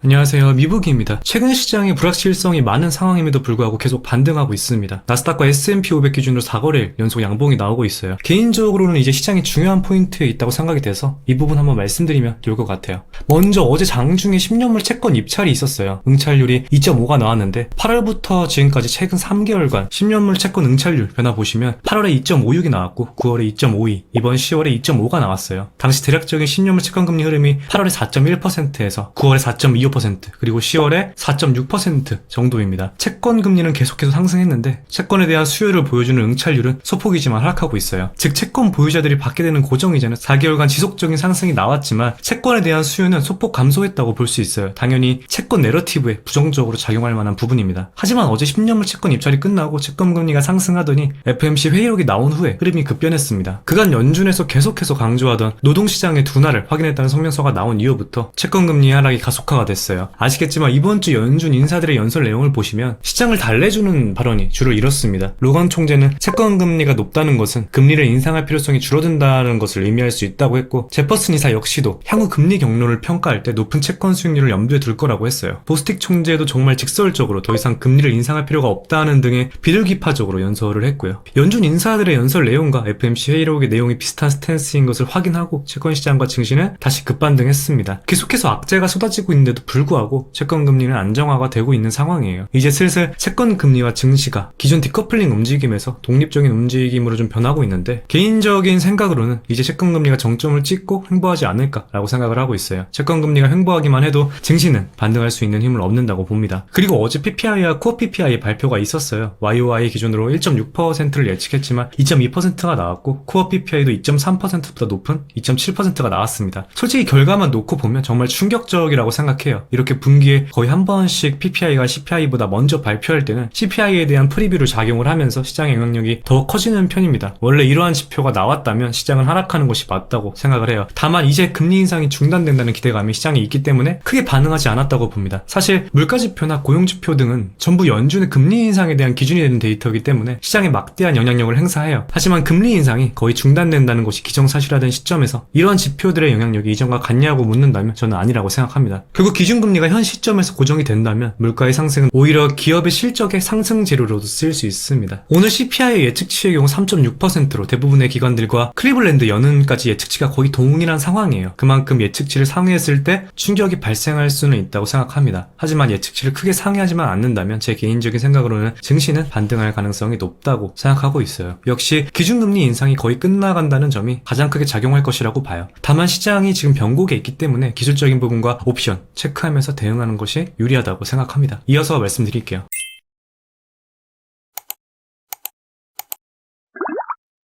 안녕하세요, 미부기입니다. 최근 시장의 불확실성이 많은 상황임에도 불구하고 계속 반등하고 있습니다. 나스닥과 S&P 500 기준으로 4거래일 연속 양봉이 나오고 있어요. 개인적으로는 이제 시장이 중요한 포인트에 있다고 생각이 돼서 이 부분 한번 말씀드리면 좋을 것 같아요. 먼저 어제 장중에 10년물 채권 입찰이 있었어요. 응찰률이 2.5가 나왔는데 8월부터 지금까지 최근 3개월간 10년물 채권 응찰률 변화 보시면 8월에 2.56이 나왔고 9월에 2.52, 이번 10월에 2.5가 나왔어요. 당시 대략적인 10년물 채권 금리 흐름이 8월에 4.1%에서 9월에 4.25%, 그리고 10월에 4.6% 정도입니다. 채권 금리는 계속해서 상승했는데 채권에 대한 수요를 보여주는 응찰률은 소폭이지만 하락하고 있어요. 즉 채권 보유자들이 받게 되는 고정이자는 4개월간 지속적인 상승이 나왔지만 채권에 대한 수요는 소폭 감소했다고 볼 수 있어요. 당연히 채권 내러티브에 부정적으로 작용할 만한 부분입니다. 하지만 어제 10년물 채권 입찰이 끝나고 채권 금리가 상승하더니 FOMC 회의록이 나온 후에 흐름이 급변했습니다. 그간 연준에서 계속해서 강조하던 노동시장의 둔화를 확인했다는 성명서가 나온 이후부터 채권 금리 하락이 가속화가 됐어요. 아시겠지만 이번 주 연준 인사들의 연설 내용을 보시면 시장을 달래주는 발언이 주로 이렇습니다. 로건 총재는 채권 금리가 높다는 것은 금리를 인상할 필요성이 줄어든다는 것을 의미할 수 있다고 했고, 제퍼슨 이사 역시도 향후 금리 경로를 평가할 때 높은 채권 수익률을 염두에 둘 거라고 했어요. 보스틱 총재도 정말 직설적으로 더 이상 금리를 인상할 필요가 없다는 등의 비둘기파적으로 연설을 했고요. 연준 인사들의 연설 내용과 FOMC 회의록의 내용이 비슷한 스탠스인 것을 확인하고 채권 시장과 증시는 다시 급반등했습니다. 계속해서 악재가 쏟아지고 있는데도 불구하고 채권 금리는 안정화가 되고 있는 상황이에요. 이제 슬슬 채권 금리와 증시가 기존 디커플링 움직임에서 독립적인 움직임으로 좀 변하고 있는데, 개인적인 생각으로는 이제 채권 금리가 정점을 찍고 횡보하지 않을까라고 생각을 하고 있어요. 채권 금리가 횡보하기만 해도 증시는 반등할 수 있는 힘을 얻는다고 봅니다. 그리고 어제 PPI와 코어 PPI 발표가 있었어요. YOY 기준으로 1.6%를 예측했지만 2.2%가 나왔고 코어 PPI도 2.3%보다 높은 2.7%가 나왔습니다. 솔직히 결과만 놓고 보면 정말 충격적이라고 생각해요. 이렇게 분기에 거의 한 번씩 PPI가 CPI보다 먼저 발표할 때는 CPI에 대한 프리뷰를 작용을 하면서 시장의 영향력이 더 커지는 편입니다. 원래 이러한 지표가 나왔다면 시장은 하락하는 것이 맞다고 생각을 해요. 다만 이제 금리 인상이 중단된다는 기대감이 시장에 있기 때문에 크게 반응하지 않았다고 봅니다. 사실 물가지표나 고용지표 등은 전부 연준의 금리 인상에 대한 기준이 되는 데이터이기 때문에 시장에 막대한 영향력을 행사해요. 하지만 금리 인상이 거의 중단된다는 것이 기정사실화된 시점에서 이러한 지표들의 영향력이 이전과 같냐고 묻는다면 저는 아니라고 생각합니다. 결국 기준금리가 현 시점에서 고정이 된다면 물가의 상승은 오히려 기업의 실적의 상승 재료로도 쓰일 수 있습니다. 오늘 CPI의 예측치의 경우 3.6%로 대부분의 기관들과 클리블랜드 연은까지 예측치가 거의 동일한 상황이에요. 그만큼 예측치를 상회했을 때 충격이 발생할 수는 있다고 생각합니다. 하지만 예측치를 크게 상회하지만 않는다면 제 개인적인 생각으로는 증시는 반등할 가능성이 높다고 생각하고 있어요. 역시 기준금리 인상이 거의 끝나간다는 점이 가장 크게 작용할 것이라고 봐요. 다만 시장이 지금 변곡에 있기 때문에 기술적인 부분과 옵션 체크하면서 대응하는 것이 유리하다고 생각합니다. 이어서 말씀드릴게요.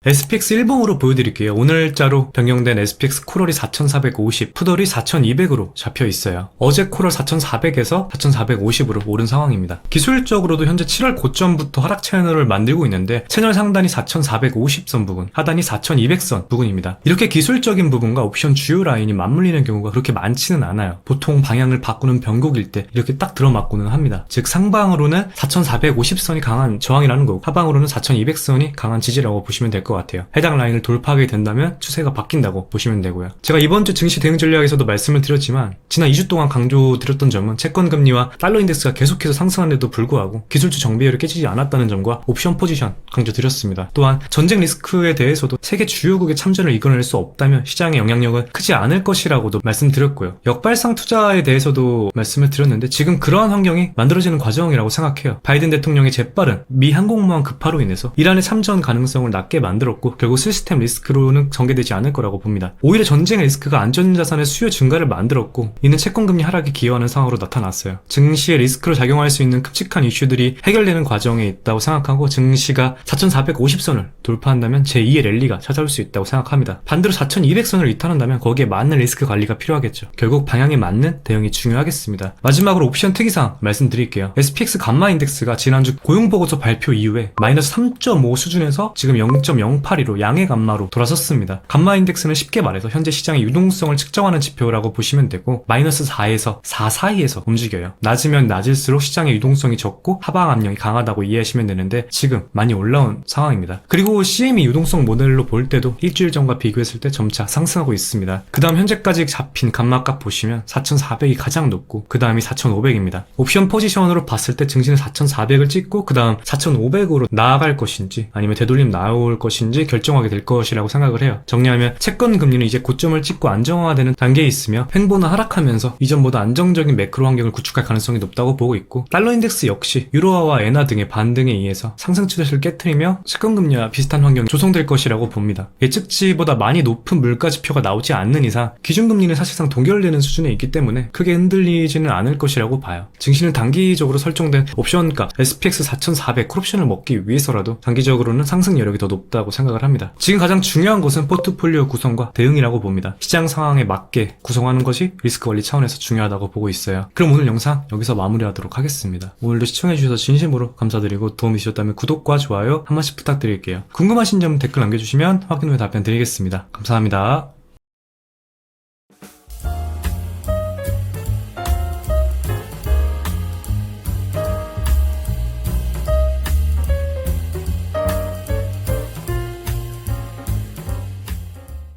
SPX 일봉으로 보여드릴게요. 오늘자로 변경된 SPX 콜월이 4,450, 풋월이 4,200으로 잡혀 있어요. 어제 콜월 4,400에서 4,450으로 오른 상황입니다. 기술적으로도 현재 7월 고점부터 하락 채널을 만들고 있는데 채널 상단이 4,450선 부근, 하단이 4,200선 부근입니다. 이렇게 기술적인 부분과 옵션 주요 라인이 맞물리는 경우가 그렇게 많지는 않아요. 보통 방향을 바꾸는 변곡일 때 이렇게 딱 들어맞고는 합니다. 즉 상방으로는 4,450선이 강한 저항이라는 거고 하방으로는 4,200선이 강한 지지라고 보시면 될 것 같아요. 해당 라인을 돌파하게 된다면 추세가 바뀐다고 보시면 되고요. 제가 이번 주 증시 대응 전략에서도 말씀을 드렸지만 지난 2주 동안 강조드렸던 점은 채권 금리와 달러 인덱스가 계속해서 상승하는데도 불구하고 기술주 정배열이 깨지지 않았다는 점과 옵션 포지션 강조드렸습니다. 또한 전쟁 리스크에 대해서도 세계 주요국의 참전을 이겨낼 수 없다면 시장의 영향력은 크지 않을 것이라고도 말씀드렸고요. 역발상 투자에 대해서도 말씀을 드렸는데 지금 그러한 환경이 만들어지는 과정이라고 생각해요. 바이든 대통령의 재빠른 미 항공모함 급파로 인해서 이란의 참전 가능성을 낮게 만들었고 결국 시스템 리스크로는 전개되지 않을 거라고 봅니다. 오히려 전쟁 리스크가 안전자산의 수요 증가를 만들었고 이는 채권금리 하락에 기여하는 상황으로 나타났어요. 증시의 리스크로 작용할 수 있는 큼직한 이슈들이 해결되는 과정에 있다고 생각하고 증시가 4,450선을 돌파한다면 제2의 랠리가 찾아올 수 있다고 생각합니다. 반대로 4,200선을 이탈한다면 거기에 맞는 리스크 관리가 필요하겠죠. 결국 방향에 맞는 대응이 중요하겠습니다. 마지막으로 옵션 특이사항 말씀드릴게요. SPX 감마 인덱스가 지난주 고용보고서 발표 이후에 마이너스 3.5 수준에서 지금 0.0 0.082로 양의 감마로 돌아섰습니다. 감마 인덱스는 쉽게 말해서 현재 시장의 유동성을 측정하는 지표라고 보시면 되고 마이너스 4에서 4 사이에서 움직여요. 낮으면 낮을수록 시장의 유동성이 적고 하방 압력이 강하다고 이해하시면 되는데 지금 많이 올라온 상황입니다. 그리고 CME 유동성 모델로 볼 때도 일주일 전과 비교했을 때 점차 상승하고 있습니다. 그 다음 현재까지 잡힌 감마값 보시면 4,400이 가장 높고 그 다음이 4,500입니다. 옵션 포지션으로 봤을 때 증시는 4,400을 찍고 그 다음 4,500으로 나아갈 것인지 아니면 되돌림 나올 것인지 결정하게 될 것이라고 생각을 해요. 정리하면 채권 금리는 이제 고점을 찍고 안정화되는 단계에 있으며 횡보는 하락하면서 이전보다 안정적인 매크로 환경을 구축할 가능성이 높다고 보고 있고 달러 인덱스 역시 유로화와 엔화 등의 반등에 의해서 상승 추세를 깨트리며 채권 금리와 비슷한 환경이 조성될 것이라고 봅니다. 예측치보다 많이 높은 물가 지표가 나오지 않는 이상 기준금리는 사실상 동결되는 수준에 있기 때문에 크게 흔들리지는 않을 것이라고 봐요. 증시는 단기적으로 설정된 옵션가 SPX 4400 콜옵션을 먹기 위해서라도 단기적으로는 상승 여력이 더 높다고 생각을 합니다. 지금 가장 중요한 것은 포트폴리오 구성과 대응이라고 봅니다. 시장 상황에 맞게 구성하는 것이 리스크 관리 차원에서 중요하다고 보고 있어요. 그럼 오늘 영상 여기서 마무리하도록 하겠습니다. 오늘도 시청해주셔서 진심으로 감사드리고 도움이 되셨다면 구독과 좋아요 한 번씩 부탁드릴게요. 궁금하신 점 댓글 남겨주시면 확인 후에 답변 드리겠습니다. 감사합니다.